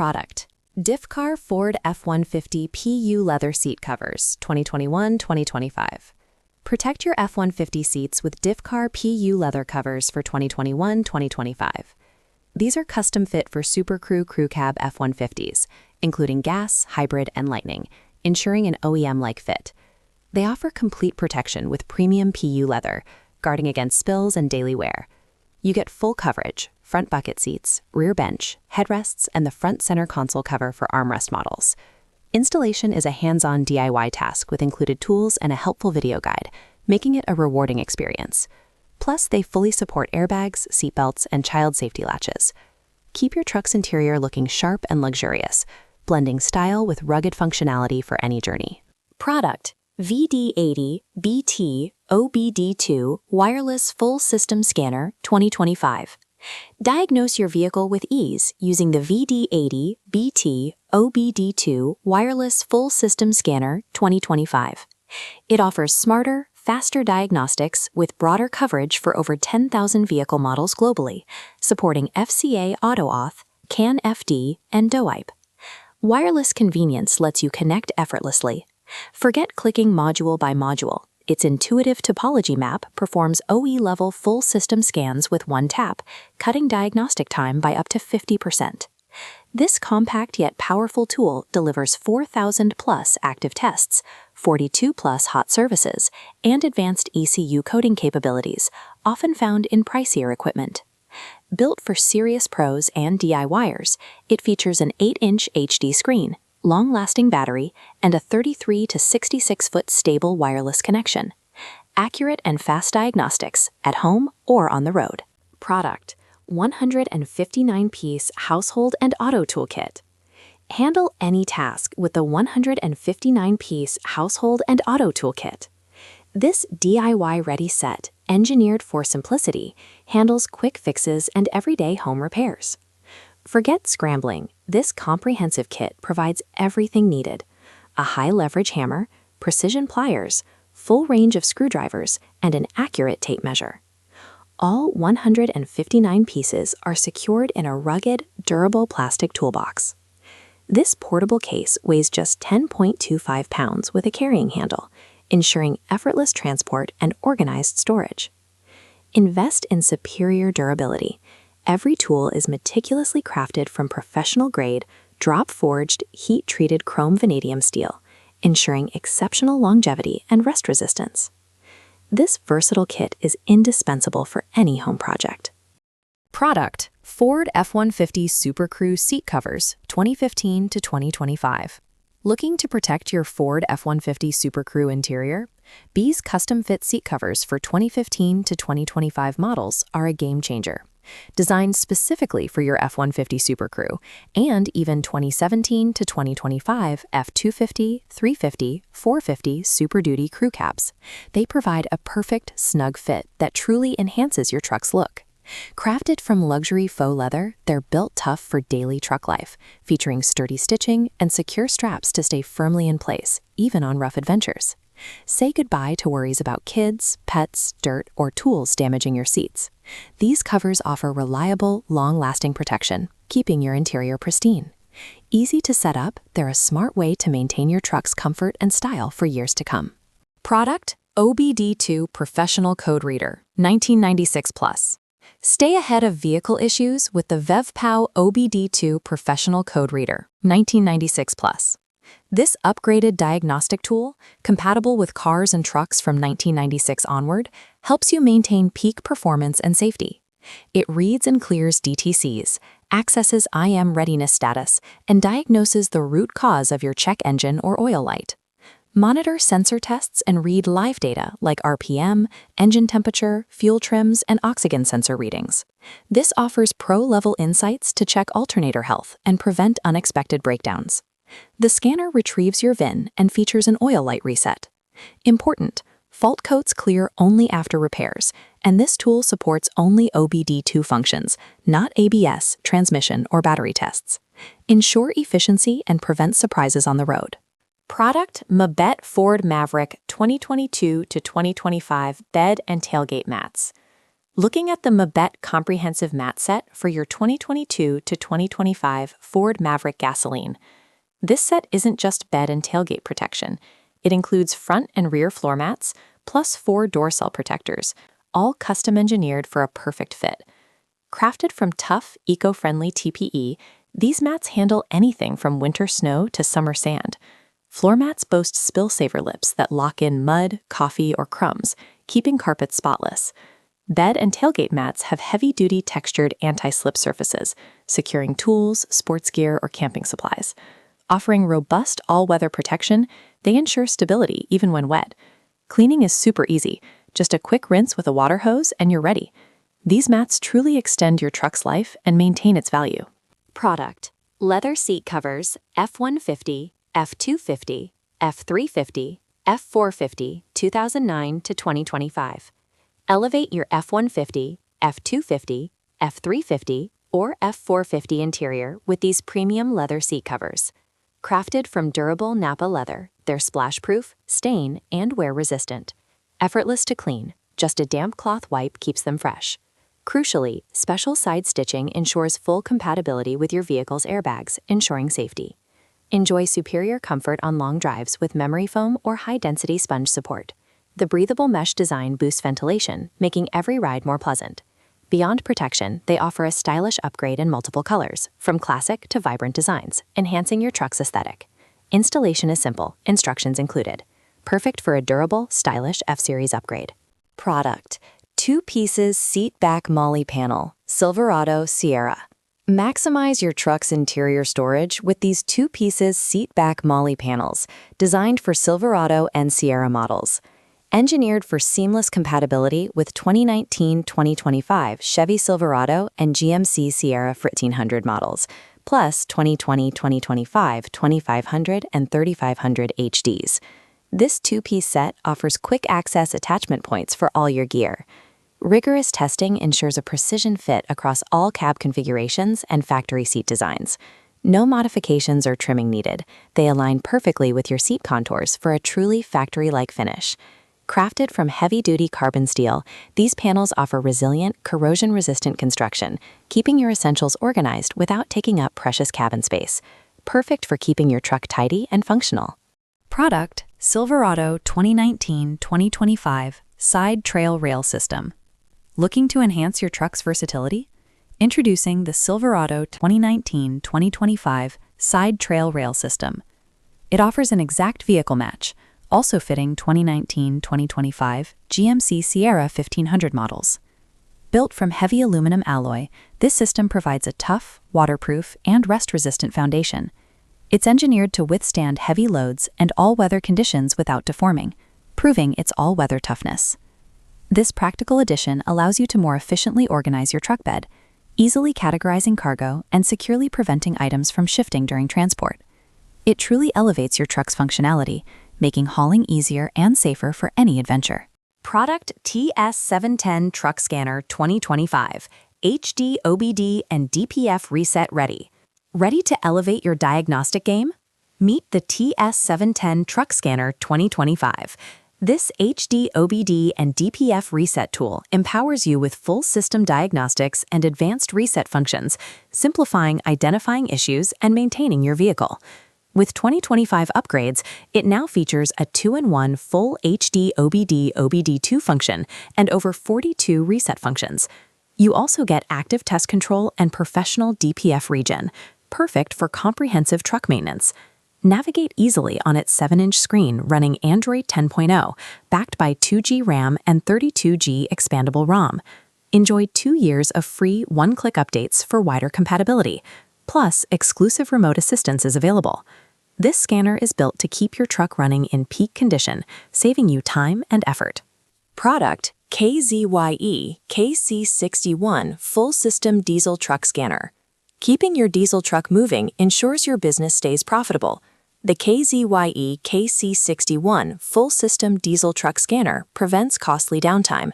Product: Diffcar Ford F-150 PU Leather Seat Covers, 2021-2025. Protect your F-150 seats with Diffcar PU leather covers for 2021-2025. These are custom fit for Super Crew Cab F-150s, including gas, hybrid, and lightning, ensuring an OEM-like fit. They offer complete protection with premium PU leather, guarding against spills and daily wear. You get full coverage, front bucket seats, rear bench, headrests, and the front center console cover for armrest models. Installation is a hands-on DIY task with included tools and a helpful video guide, making it a rewarding experience. Plus, they fully support airbags, seatbelts, and child safety latches. Keep your truck's interior looking sharp and luxurious, blending style with rugged functionality for any journey. Product: VD80 BT OBD2 Wireless Full System Scanner 2025. Diagnose your vehicle with ease using the VD80 BT OBD2 Wireless Full System Scanner 2025. It offers smarter, faster diagnostics with broader coverage for over 10,000 vehicle models globally, supporting FCA AutoAuth, CAN-FD, and DOIP. Wireless convenience lets you connect effortlessly. Forget clicking module by module. Its intuitive topology map performs OE-level full system scans with one tap, cutting diagnostic time by up to 50%. This compact yet powerful tool delivers 4,000+ active tests, 42+ hot services, and advanced ECU coding capabilities, often found in pricier equipment. Built for serious pros and DIYers, it features an 8-inch HD screen, long-lasting battery, and a 33 to 66-foot stable wireless connection. Accurate and fast diagnostics at home or on the road. Product: 159-piece household and auto toolkit. Handle any task with the 159-piece household and auto toolkit. This DIY-ready set, engineered for simplicity, handles quick fixes and everyday home repairs. Forget scrambling. This comprehensive kit provides everything needed: a high-leverage hammer, precision pliers, full range of screwdrivers, and an accurate tape measure. All 159 pieces are secured in a rugged, durable plastic toolbox. This portable case weighs just 10.25 pounds with a carrying handle, ensuring effortless transport and organized storage. Invest in superior durability. Every tool is meticulously crafted from professional-grade, drop-forged, heat-treated chrome vanadium steel, ensuring exceptional longevity and rust resistance. This versatile kit is indispensable for any home project. Product: Ford F-150 Super Crew Seat Covers, 2015-2025. Looking to protect your Ford F-150 Super Crew interior? Bee's custom-fit seat covers for 2015-2025 models are a game-changer. Designed specifically for your F-150 Super Crew, and even 2017-2025 F-250, 350, 450 Super Duty crew cabs. They provide a perfect, snug fit that truly enhances your truck's look. Crafted from luxury faux leather, they're built tough for daily truck life, featuring sturdy stitching and secure straps to stay firmly in place, even on rough adventures. Say goodbye to worries about kids, pets, dirt, or tools damaging your seats. These covers offer reliable, long-lasting protection, keeping your interior pristine. Easy to set up, they're a smart way to maintain your truck's comfort and style for years to come. Product: OBD2 Professional Code Reader, 1996+. Stay ahead of vehicle issues with the VevPow OBD2 Professional Code Reader, 1996+. This upgraded diagnostic tool, compatible with cars and trucks from 1996 onward, helps you maintain peak performance and safety. It reads and clears DTCs, accesses IM readiness status, and diagnoses the root cause of your check engine or oil light. Monitor sensor tests and read live data like RPM, engine temperature, fuel trims, and oxygen sensor readings. This offers pro-level insights to check alternator health and prevent unexpected breakdowns. The scanner retrieves your VIN and features an oil light reset. Important: fault codes clear only after repairs, and this tool supports only OBD2 functions, not ABS, transmission, or battery tests. Ensure efficiency and prevent surprises on the road. Product: Mabet Ford Maverick 2022-2025 Bed and Tailgate Mats. Looking at the Mabet Comprehensive Mat Set for your 2022 to 2025 Ford Maverick Gasoline. This set isn't just bed and tailgate protection. It includes front and rear floor mats, plus 4 door sill protectors, all custom-engineered for a perfect fit. Crafted from tough, eco-friendly TPE, these mats handle anything from winter snow to summer sand. Floor mats boast spill-saver lips that lock in mud, coffee, or crumbs, keeping carpets spotless. Bed and tailgate mats have heavy-duty textured anti-slip surfaces, securing tools, sports gear, or camping supplies. Offering robust all-weather protection, they ensure stability even when wet. Cleaning is super easy. Just a quick rinse with a water hose and you're ready. These mats truly extend your truck's life and maintain its value. Product: leather seat covers F-150, F-250, F-350, F-450, 2009 to 2025. Elevate your F-150, F-250, F-350, or F-450 interior with these premium leather seat covers. Crafted from durable Napa leather, they're splash-proof, stain, and wear-resistant. Effortless to clean, just a damp cloth wipe keeps them fresh. Crucially, special side stitching ensures full compatibility with your vehicle's airbags, ensuring safety. Enjoy superior comfort on long drives with memory foam or high-density sponge support. The breathable mesh design boosts ventilation, making every ride more pleasant. Beyond protection, they offer a stylish upgrade in multiple colors, from classic to vibrant designs, enhancing your truck's aesthetic. Installation is simple, instructions included. Perfect for a durable, stylish F-Series upgrade. Product: 2 pieces seat back MOLLE panel, Silverado Sierra. Maximize your truck's interior storage with these 2 pieces seat back MOLLE panels, designed for Silverado and Sierra models. Engineered for seamless compatibility with 2019-2025 Chevy Silverado and GMC Sierra 1500 models, plus 2020-2025 2500 and 3500 HDs. This 2-piece set offers quick access attachment points for all your gear. Rigorous testing ensures a precision fit across all cab configurations and factory seat designs. No modifications or trimming needed. They align perfectly with your seat contours for a truly factory-like finish. Crafted from heavy-duty carbon steel, these panels offer resilient, corrosion-resistant construction, keeping your essentials organized without taking up precious cabin space. Perfect for keeping your truck tidy and functional. Product: Silverado 2019-2025 Side Trail Rail System. Looking to enhance your truck's versatility? Introducing the Silverado 2019-2025 Side Trail Rail System. It offers an exact vehicle match, also fitting 2019-2025 GMC Sierra 1500 models. Built from heavy aluminum alloy, this system provides a tough, waterproof, and rust-resistant foundation. It's engineered to withstand heavy loads and all-weather conditions without deforming, proving its all-weather toughness. This practical addition allows you to more efficiently organize your truck bed, easily categorizing cargo and securely preventing items from shifting during transport. It truly elevates your truck's functionality, making hauling easier and safer for any adventure. Product: TS710 Truck Scanner 2025, HD OBD and DPF reset ready. Ready to elevate your diagnostic game? Meet the TS710 Truck Scanner 2025. This HD OBD and DPF reset tool empowers you with full system diagnostics and advanced reset functions, simplifying identifying issues and maintaining your vehicle. With 2025 upgrades, it now features a 2-in-1 full HD OBD OBD2 function and over 42 reset functions. You also get active test control and professional DPF regen, perfect for comprehensive truck maintenance. Navigate easily on its 7-inch screen running Android 10.0, backed by 2G RAM and 32G expandable ROM. Enjoy 2 years of free one-click updates for wider compatibility. Plus, exclusive remote assistance is available. This scanner is built to keep your truck running in peak condition, saving you time and effort. Product: KZYE KC61 Full System Diesel Truck Scanner. Keeping your diesel truck moving ensures your business stays profitable. The KZYE KC61 Full System Diesel Truck Scanner prevents costly downtime.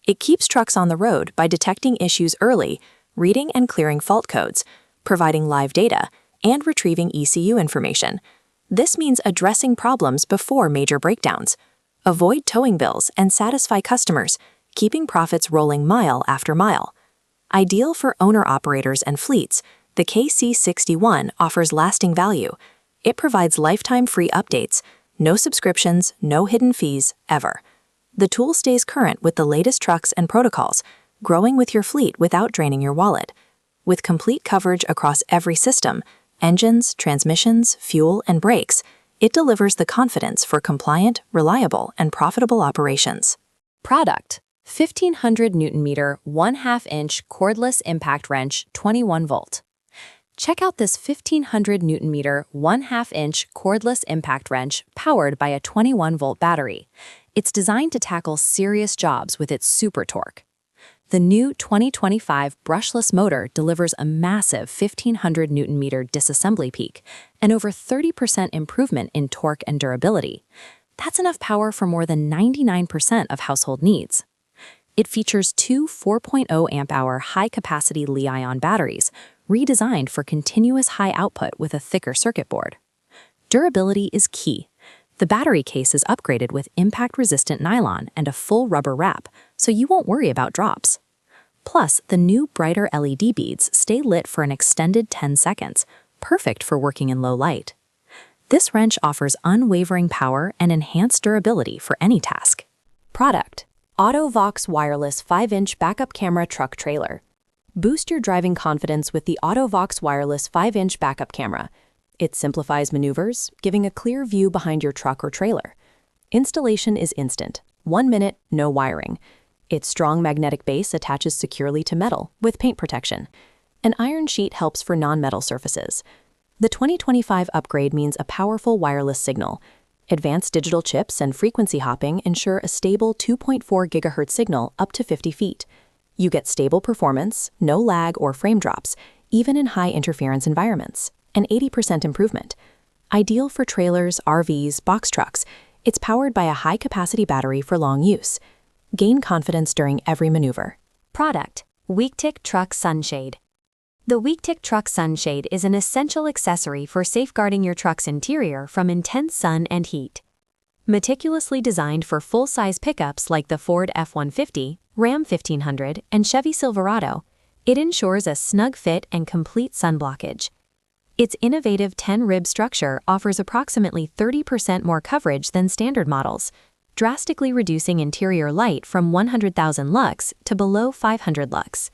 It keeps trucks on the road by detecting issues early, reading and clearing fault codes, providing live data, and retrieving ECU information. This means addressing problems before major breakdowns. Avoid towing bills and satisfy customers, keeping profits rolling mile after mile. Ideal for owner-operators and fleets, the KC61 offers lasting value. It provides lifetime free updates, no subscriptions, no hidden fees, ever. The tool stays current with the latest trucks and protocols, growing with your fleet without draining your wallet. With complete coverage across every system, engines, transmissions, fuel, and brakes, it delivers the confidence for compliant, reliable, and profitable operations. Product: 1500 Newton-meter, 1/2-inch cordless impact wrench, 21 volt. Check out this 1500 Newton-meter, 1/2-inch cordless impact wrench powered by a 21 volt battery. It's designed to tackle serious jobs with its super torque. The new 2025 brushless motor delivers a massive 1500 Newton-meter disassembly peak and over 30% improvement in torque and durability. That's enough power for more than 99% of household needs. It features two 4.0 amp-hour high-capacity Li-ion batteries, redesigned for continuous high output with a thicker circuit board. Durability is key. The battery case is upgraded with impact-resistant nylon and a full rubber wrap, so you won't worry about drops. Plus, the new brighter LED beads stay lit for an extended 10 seconds, perfect for working in low light. This wrench offers unwavering power and enhanced durability for any task. Product: AutoVox Wireless 5-inch Backup Camera Truck Trailer. Boost your driving confidence with the AutoVox Wireless 5-inch Backup Camera. It simplifies maneuvers, giving a clear view behind your truck or trailer. Installation is instant. 1 minute, no wiring. Its strong magnetic base attaches securely to metal with paint protection. An iron sheet helps for non-metal surfaces. The 2025 upgrade means a powerful wireless signal. Advanced digital chips and frequency hopping ensure a stable 2.4 GHz signal up to 50 feet. You get stable performance, no lag or frame drops, even in high-interference environments. An 80% improvement. Ideal for trailers, RVs, box trucks, it's powered by a high-capacity battery for long use. Gain confidence during every maneuver. Product: WeekTick Truck Sunshade. The WeekTick Truck Sunshade is an essential accessory for safeguarding your truck's interior from intense sun and heat. Meticulously designed for full-size pickups like the Ford F-150, Ram 1500, and Chevy Silverado, it ensures a snug fit and complete sun blockage. Its innovative 10-rib structure offers approximately 30% more coverage than standard models, drastically reducing interior light from 100,000 lux to below 500 lux.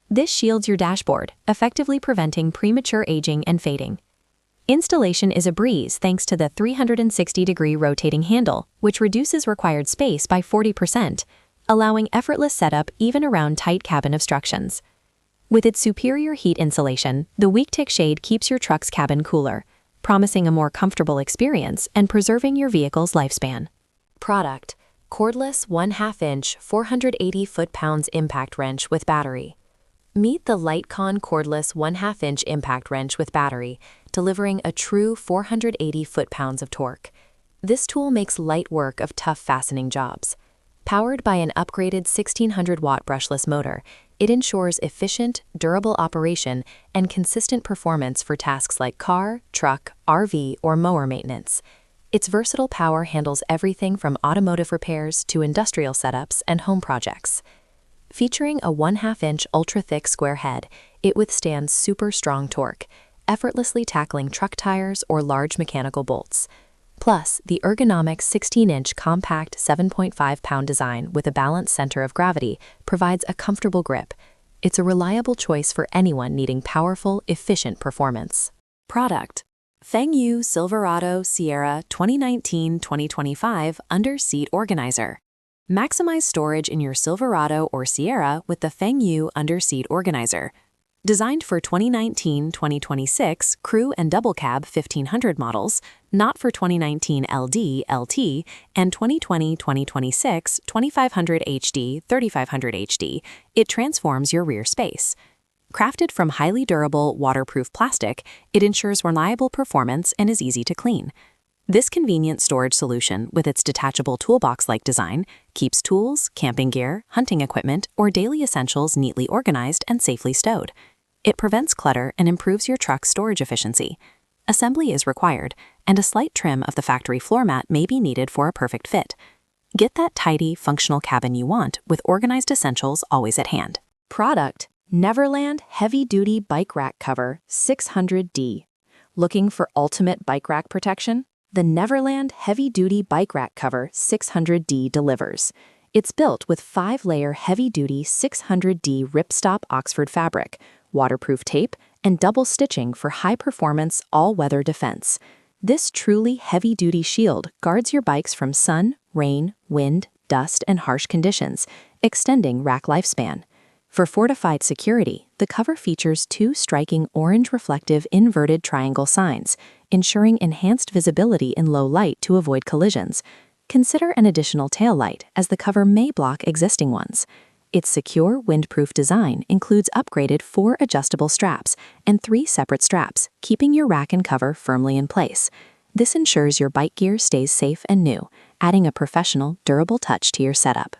This shields your dashboard, effectively preventing premature aging and fading. Installation is a breeze thanks to the 360-degree rotating handle, which reduces required space by 40%, allowing effortless setup even around tight cabin obstructions. With its superior heat insulation, the WeekTick shade keeps your truck's cabin cooler, promising a more comfortable experience and preserving your vehicle's lifespan. Product: cordless 1/2-inch 480 foot-pounds impact wrench with battery. Meet the LightCon cordless 1/2-inch impact wrench with battery, delivering a true 480 foot-pounds of torque. This tool makes light work of tough fastening jobs. Powered by an upgraded 1600-watt brushless motor, it ensures efficient, durable operation and consistent performance for tasks like car, truck, RV, or mower maintenance. Its versatile power handles everything from automotive repairs to industrial setups and home projects. Featuring a 1/2-inch ultra-thick square head, it withstands super strong torque, effortlessly tackling truck tires or large mechanical bolts. Plus, the ergonomic 16-inch compact 7.5-pound design with a balanced center of gravity provides a comfortable grip. It's a reliable choice for anyone needing powerful, efficient performance. Product: Fengyu Silverado Sierra 2019-2025 Under-Seat Organizer. Maximize storage in your Silverado or Sierra with the Fengyu Under-Seat Organizer. Designed for 2019-2026 Crew and Double Cab 1500 models, not for 2019 LD, LT, and 2020-2026 2500 HD, 3500 HD, it transforms your rear space. Crafted from highly durable, waterproof plastic, it ensures reliable performance and is easy to clean. This convenient storage solution, with its detachable toolbox-like design, keeps tools, camping gear, hunting equipment, or daily essentials neatly organized and safely stowed. It prevents clutter and improves your truck's storage efficiency. Assembly is required, and a slight trim of the factory floor mat may be needed for a perfect fit. Get that tidy, functional cabin you want with organized essentials always at hand. Product: Neverland Heavy Duty Bike Rack Cover 600D. Looking for ultimate bike rack protection? The Neverland Heavy Duty Bike Rack Cover 600D delivers. It's built with 5-layer heavy-duty 600D ripstop Oxford fabric, waterproof tape, and double stitching for high-performance, all-weather defense. This truly heavy-duty shield guards your bikes from sun, rain, wind, dust, and harsh conditions, extending rack lifespan. For fortified security, the cover features 2 striking orange reflective inverted triangle signs, ensuring enhanced visibility in low light to avoid collisions. Consider an additional taillight, as the cover may block existing ones. Its secure, windproof design includes upgraded 4 adjustable straps and 3 separate straps, keeping your rack and cover firmly in place. This ensures your bike gear stays safe and new, adding a professional, durable touch to your setup.